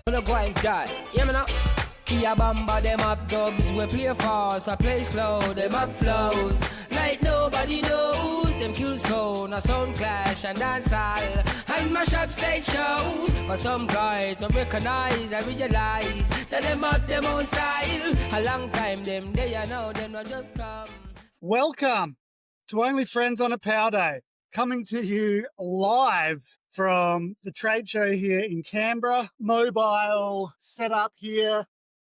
Wanna go and die, yeah me now. Kia Bamba, them up dubs, we play fast, I play slow, them up flows. Like nobody knows, them kill sound, a sound clash and dance all. And mash up stage shows, but some guys don't recognize, I realize. So them up them own style, a long time them they are now, them not just come. Welcome to Only Friends on a Power Day, coming to you live from the trade show here in Canberra. Mobile set up here,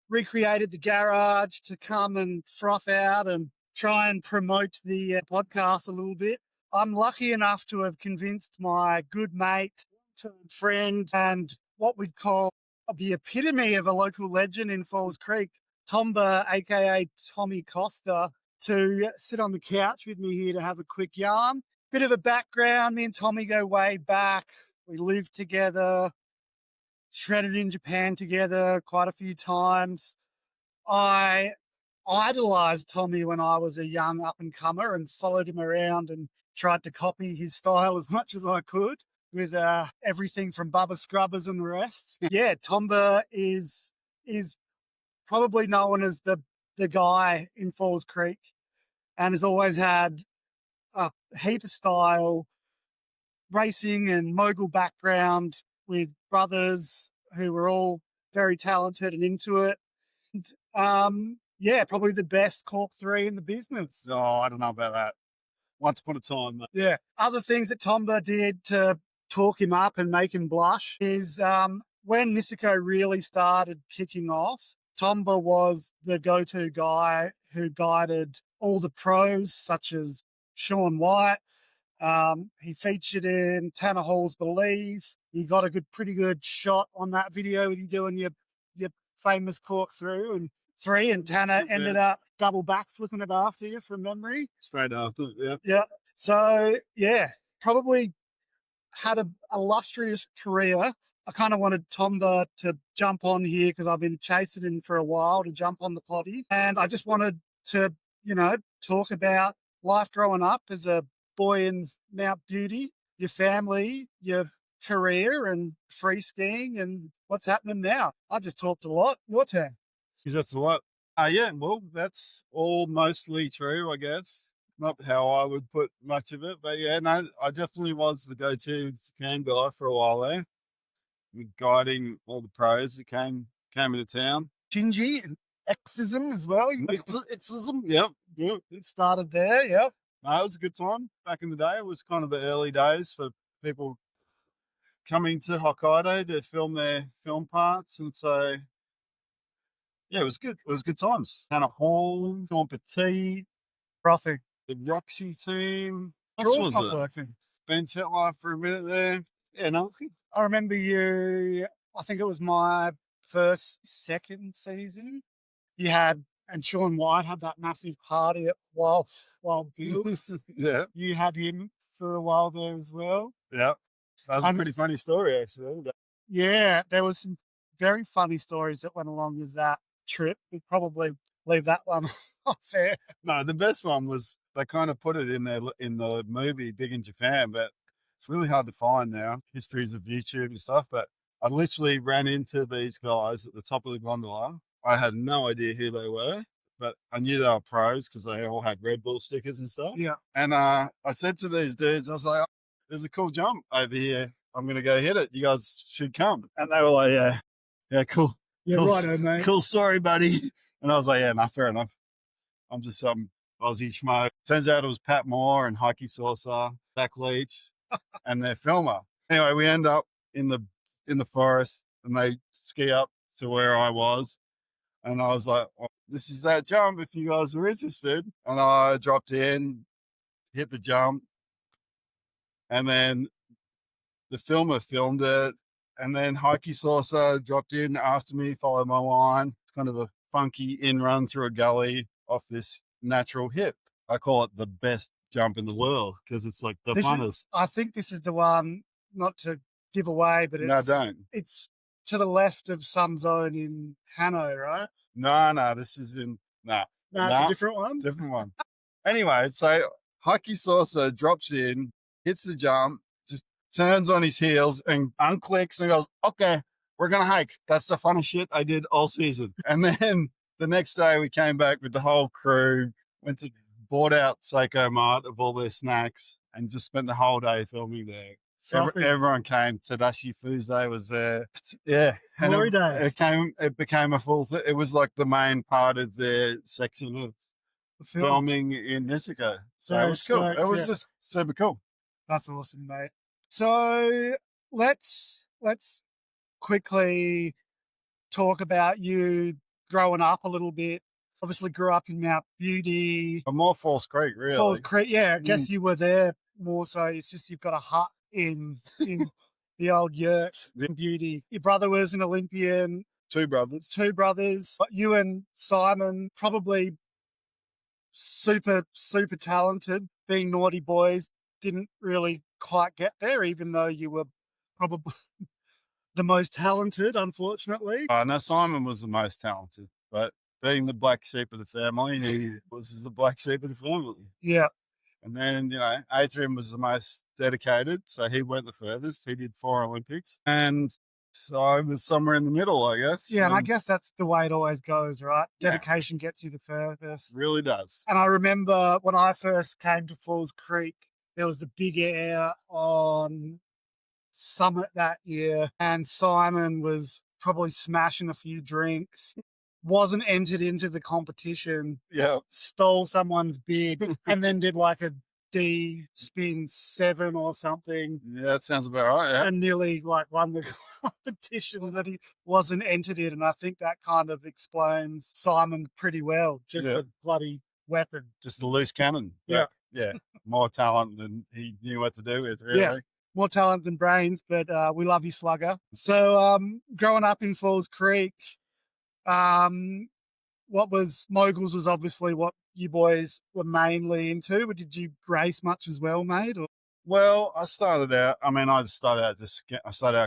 recreated the garage to come and froth out and try and promote the podcast a little bit. I'm lucky enough to have convinced my good mate, friend, and what we'd call the epitome of a local legend in Falls Creek, Tomba, aka Tommy Costa, to sit on the couch with me here to have a quick yarn. Bit of a background, me and Tommy go way back. We lived together, shredded in Japan together quite a few times. I idolized Tommy when I was a young up-and-comer and followed him around and tried to copy his style as much as I could with everything from Bubba Scrubbers and the rest. Yeah, Tomba is probably known as the guy in Falls Creek and has always had a heap of style, racing and mogul background with brothers who were all very talented and into it. And, yeah, probably the best Cork 3 in the business. Oh, I don't know about that. Once upon a time. Yeah. Other things that Tomba did to talk him up and make him blush is when Niseko really started kicking off, Tomba was the go-to guy who guided all the pros, such as Shaun White. He featured in Tanner Hall's Believe. He got a pretty good shot on that video with you doing your famous cork through and 3, and Tanner ended up double backflipping it after you from memory. Straight after, yeah. Yeah. So, yeah, probably had a illustrious career. I kind of wanted Tomba to jump on here because I've been chasing him for a while to jump on the potty. And I just wanted to, talk about life growing up as a boy in Mount Beauty, your family, your career and free skiing and what's happening now. I just talked a lot. Your turn. That's a lot. Yeah, well, that's all mostly true, I guess. Not how I would put much of it, but yeah, no, I definitely was the go-to Japan guy for a while there, guiding all the pros that came into town. Shinji and Exism as well. Exism, yep. It started there, yep. No, it was a good time. Back in the day, it was kind of the early days for people coming to Hokkaido to film their film parts. And so, yeah, it was good. It was good times. Hannah Hall, Sean Petit, Frothy. the Roxy team. Draw's not working. Ben Chetlife for a minute there. Yeah, no. I remember you, I think it was my second season. You had, and Shaun White had that massive party at Wild Bills. Yeah. You had him for a while there as well. Yeah. That was a pretty funny story, actually. Yeah, there was some very funny stories that went along with that trip. We'd probably leave that one off there. No, the best one was they kind of put it in there in the movie Big in Japan, but it's really hard to find now, histories of YouTube and stuff. But I literally ran into these guys at the top of the gondola. I had no idea who they were, but I knew they were pros because they all had Red Bull stickers and stuff. Yeah. And I said to these dudes, I was like, there's a cool jump over here. I'm going to go hit it. You guys should come. And they were like, yeah, cool. Yeah, cool, righto, mate. Cool story, buddy. And I was like, yeah, no, fair enough. I'm just some Aussie schmo. Turns out it was Pat Moore and Heike Saucer, Zach Leach, and their filmer. Anyway, we end up in the forest and they ski up to where I was. And I was like, well, this is that jump if you guys are interested. And I dropped in, hit the jump. And then the filmer filmed it. And then Heike Saucer dropped in after me, followed my line. It's kind of a funky in-run through a gully off this natural hip. I call it the best jump in the world because it's like the funnest. I think this is the one, not to give away, but it's to the left of some zone in Hanoi, right? No, this is in, No, it's a different one? Different one. Anyway, so Heike Saucer drops in, hits the jump, just turns on his heels and unclicks and goes, okay, we're going to hike. That's the funnest shit I did all season. And then the next day we came back with the whole crew, bought out Seiko Mart of all their snacks and just spent the whole day filming there. Everyone came. Tadashi Fuse was there. Yeah. Glory days. It became a full thing. It was like the main part of their section of filming in Niseko. So it was cool. It was just super cool. That's awesome, mate. So let's quickly talk about you growing up a little bit. Obviously grew up in Mount Beauty. More Falls Creek, really. Falls Creek, yeah. I guess you were there more so. It's just you've got a hut in the old yurt in Beauty. Your brother was an Olympian. Two brothers. But you and Simon probably super talented. Being naughty boys, didn't really quite get there, even though you were probably the most talented, unfortunately. No, Simon was the most talented, but being the black sheep of the family, he was the black sheep of the family. Yeah. And then, Adrian was the most dedicated, so he went the furthest. He did 4 Olympics. And so I was somewhere in the middle, I guess. Yeah, and I guess that's the way it always goes, right? Dedication gets you the furthest. Really does. And I remember when I first came to Falls Creek, there was the big air on Summit that year, and Simon was probably smashing a few drinks, wasn't entered into the competition, stole someone's bid, and then did like a D spin 7 or something. Yeah, that sounds about right. Yeah. And nearly like won the competition that he wasn't entered in. And I think that kind of explains Simon pretty well. Just a bloody weapon. Just a loose cannon. Yeah. Yeah. More talent than he knew what to do with, really. Yeah. More talent than brains, but we love you, Slugger. So growing up in Falls Creek, what was moguls was obviously what you boys were mainly into. But did you race much as well, mate? Or? Well, I started out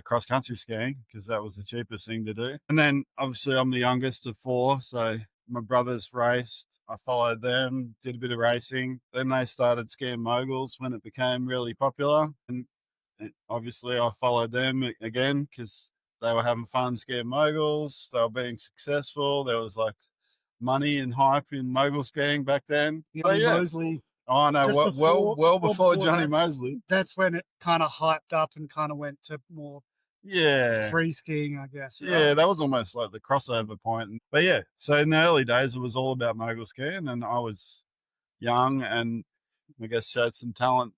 cross country skiing because that was the cheapest thing to do. And then obviously I'm the youngest of 4, so my brothers raced. I followed them, did a bit of racing. Then they started skiing moguls when it became really popular. And obviously I followed them again because they were having fun skiing moguls. They were being successful. There was like money and hype in mogul skiing back then. Mosley. Oh no, well before Johnny Mosley. That's when it kind of hyped up and kind of went to more free skiing, I guess. Right? Yeah, that was almost like the crossover point. But yeah, so in the early days, it was all about mogul skiing, and I was young and I guess showed some talent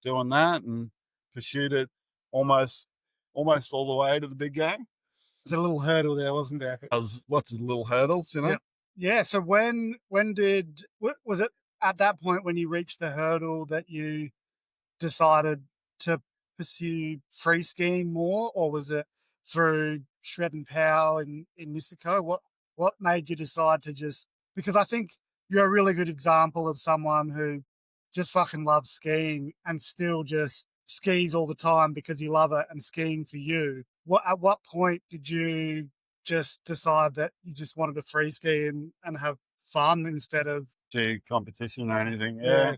doing that and pursued it almost all the way to the big game. There's a little hurdle there, wasn't there? There was lots of little hurdles, Yeah. So when was it at that point when you reached the hurdle that you decided to pursue free skiing more, or was it through Shred and Pow in Niseko? What made you decide to because I think you're a really good example of someone who just fucking loves skiing and still just skis all the time because you love it and skiing for you. At what point did you just decide that you just wanted to free ski and have fun instead of do competition or anything? Yeah.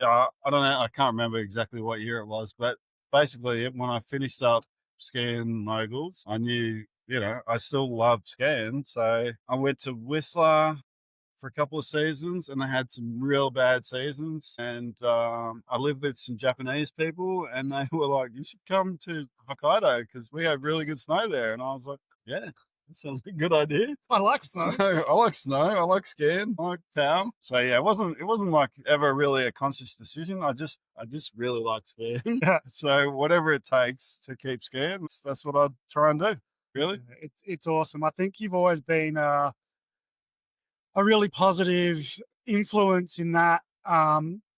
I don't know. I can't remember exactly what year it was, but basically when I finished up skiing moguls, I knew, I still loved skiing. So I went to Whistler for a couple of seasons and I had some real bad seasons. And I lived with some Japanese people and they were like, you should come to Hokkaido because we have really good snow there. And I was like, yeah. Sounds like a good idea. I like snow. I like snow. I like skiing. I like power. So yeah, it wasn't like ever really a conscious decision. I just really like skiing. So whatever it takes to keep skiing, that's what I'd try and do. Really, it's awesome. I think you've always been a really positive influence in that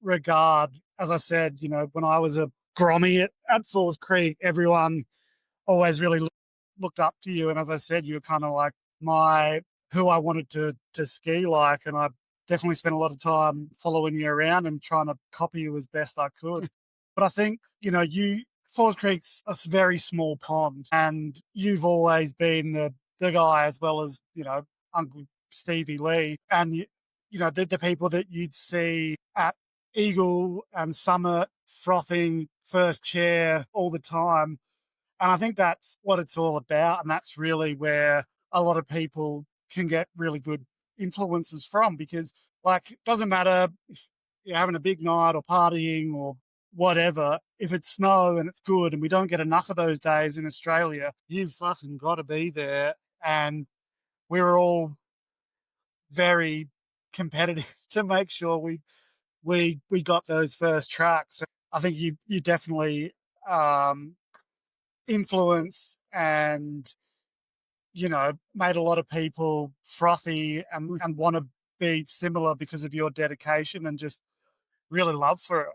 regard. As I said, when I was a grommy at Falls Creek, everyone always really looked up to you, and as I said, you were kind of like who I wanted to ski like, and I definitely spent a lot of time following you around and trying to copy you as best I could. But I think Falls Creek's a very small pond, and you've always been the guy, as well as Uncle Stevie Lee, and the people that you'd see at Eagle and Summit frothing first chair all the time. And I think that's what it's all about. And that's really where a lot of people can get really good influences from, because, like, it doesn't matter if you're having a big night or partying or whatever, if it's snow and it's good and we don't get enough of those days in Australia, you've fucking got to be there. And we're all very competitive to make sure we got those first tracks. I think you definitely um, influence and, you know, made a lot of people frothy and want to be similar because of your dedication and just really love for it.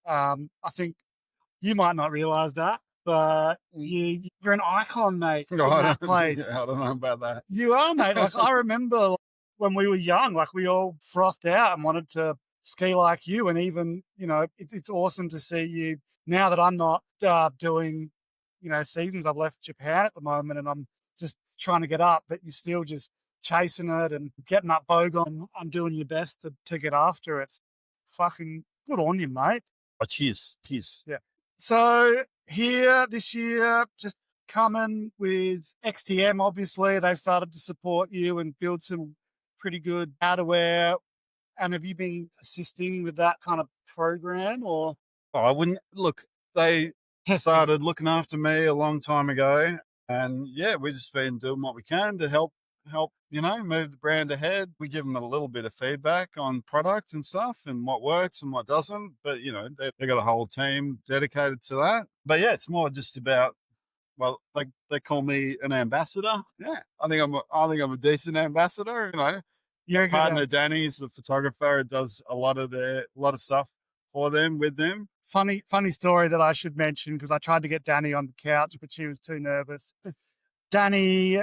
I think you might not realize that, but you're an icon, mate, in that place. I don't know about that. You are, mate. Like, I remember when we were young, like, we all frothed out and wanted to ski like you. And even, you know, it's awesome to see you now that I'm not doing, you know, seasons. I've left Japan at the moment and I'm just trying to get up, but you're still just chasing it and getting up bogon and doing your best to get after it. It's fucking good on you, mate. Oh, cheers. Cheers. Yeah. So here this year, just coming with XTM, obviously, they've started to support you and build some pretty good outerwear. And have you been assisting with that kind of program, or? Oh, I wouldn't look. They started looking after me a long time ago, and yeah, we've just been doing what we can to help move the brand ahead. We give them a little bit of feedback on products and stuff and what works and what doesn't, but you know, they got a whole team dedicated to that. But yeah, it's more just about, well, like, they call me an ambassador. Yeah, I think I'm a decent ambassador. You know, You're a good partner Danny's the photographer, does a lot of stuff for them with them. funny story that I should mention, because I tried to get Danny on the couch, but she was too nervous. Danny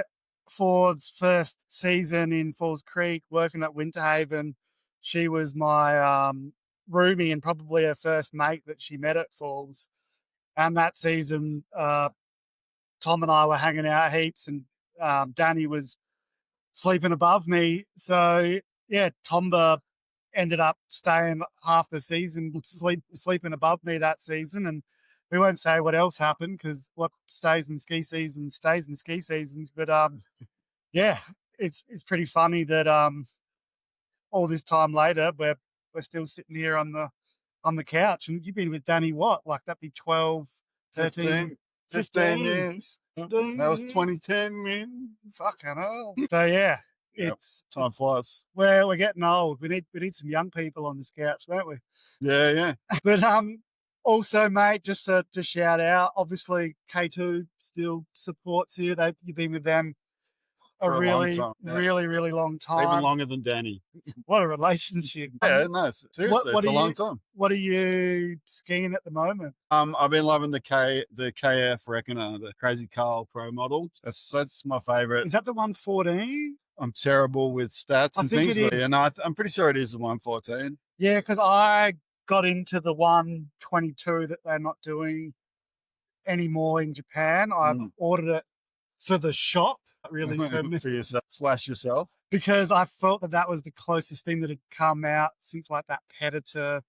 Ford's first season in Falls Creek, working at Winter Haven, she was my roomie and probably her first mate that she met at Falls. And that season, Tom and I were hanging out heaps, and Danny was sleeping above me. So yeah, Tomba ended up staying half the season, sleeping above me that season. And we won't say what else happened, because what stays in ski season stays in ski seasons. But yeah, it's pretty funny that all this time later we're still sitting here on the couch. And you've been with Danny, what, like, that'd be 12, 13, 15 years. 15 That was years. 2010, man. Fucking hell. So yeah, Yep. it's Time flies. we're getting old. We need some young people on this couch, don't we? Yeah, yeah. But also, mate, just to shout out, obviously K2 still supports you. You've been with them For a long really, time, yeah. really long time. Even longer than Danny. What a relationship. Yeah, no, seriously, it's a long time. What are you skiing at the moment? I've been loving the KF Reckoner, the Crazy Carl Pro model. That's my favorite. Is that the 114? I'm terrible with stats I and think things, it but is. yeah, no, I'm pretty sure it is the 114. Yeah, because I got into the 122 that they're not doing anymore in Japan. I ordered it for the shop, really, For yourself. because I felt that was the closest thing that had come out since, like, that Pettiter.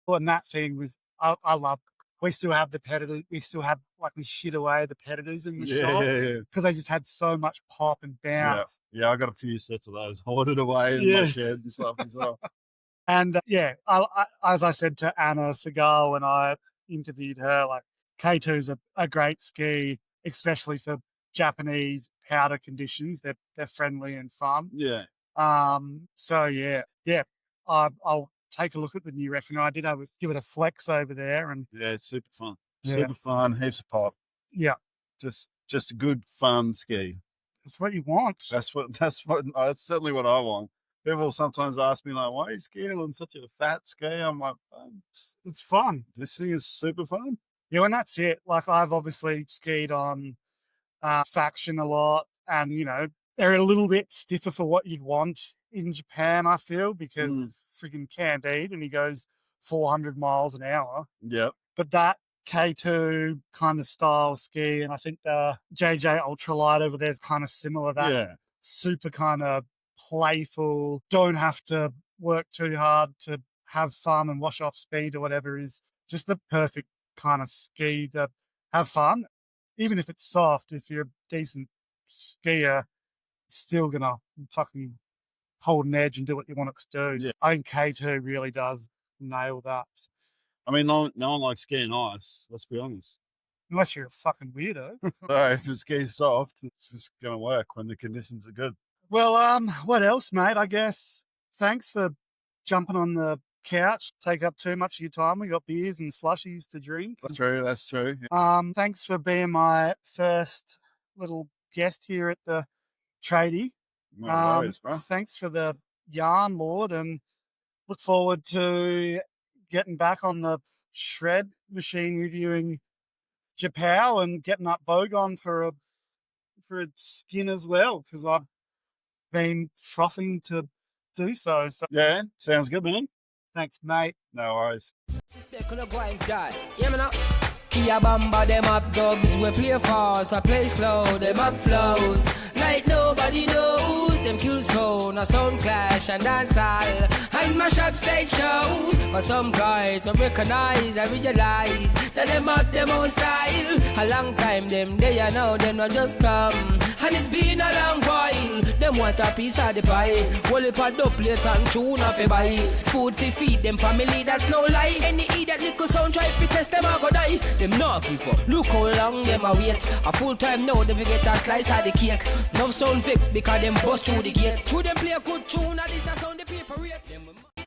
And that thing was, I love. We still have the Pettitors. We still have, like, we shit away the Pettitors in the shop, Yeah. because they just had so much pop and bounce. Yeah, I got a few sets of those hoarded away in my shed and stuff as well. And yeah, I, as I said to Anna Segal when I interviewed her, like, K2's a great ski, especially for Japanese powder conditions. They're friendly and fun. Yeah. So yeah, I'll take a look at the new Reckoner. I did give it a flex over there, and Yeah, it's super fun. Yeah. Super fun, heaps of pop. yeah, Just a good fun ski. that's what you want. That's certainly what I want. People sometimes ask me, like, why are you skiing on such a fat ski? I'm like, It's fun. this thing is super fun. Yeah, and that's it. Like, I've obviously skied on Faction a lot, and, you know, they're a little bit stiffer for what you'd want in Japan, I feel, because it's freaking Candide and he goes 400 miles an hour. Yep. But that K2 kind of style ski, and I think the JJ Ultralight over there is kind of similar. That super kind of playful, don't have to work too hard to have fun and wash off speed or whatever, is just the perfect kind of ski to have fun. even if it's soft, if you're a decent skier, it's still going to fucking hold an edge and do what you want it to do. Yeah. I think K2 really does nail that. I mean, no one likes skiing ice, let's be honest. Unless you're a fucking weirdo. So if the ski's soft, it's just going to work when the conditions are good. Well, what else, mate? I guess thanks for jumping on the couch, take up too much of your time. We got beers and slushies to drink. That's true. Yeah. Thanks for being my first little guest here at the tradie. No worries, bro. Thanks for the yarn, Lord, and look forward to getting back on the shred machine reviewing Japow and getting up Bogon for a skin as well, because I've been frothing to do so. So Yeah, sounds good, man. thanks, mate. No worries. Suspect on the grind die. Yeah, me now. Kia Bamba, them up dubs, we play fast, I play slow, them up flows. Like nobody knows, them kill sound, a sound clash and dance all. And mash up stage shows, but some guys don't recognize, I realize. So them up them own style. A long time them they are now, them not just come. And it's been a long while. Them want a piece of the pie. Whole heap of doublet and tune up a buy. Food to feed them family, that's no lie. Any idiot little sound try to test them I go die. Them not keep up. Look how long them a wait. A full time now, they get a slice of the cake. No sound fix because them bust through the gate. Through them play a good tune, and this a sound the paper rate.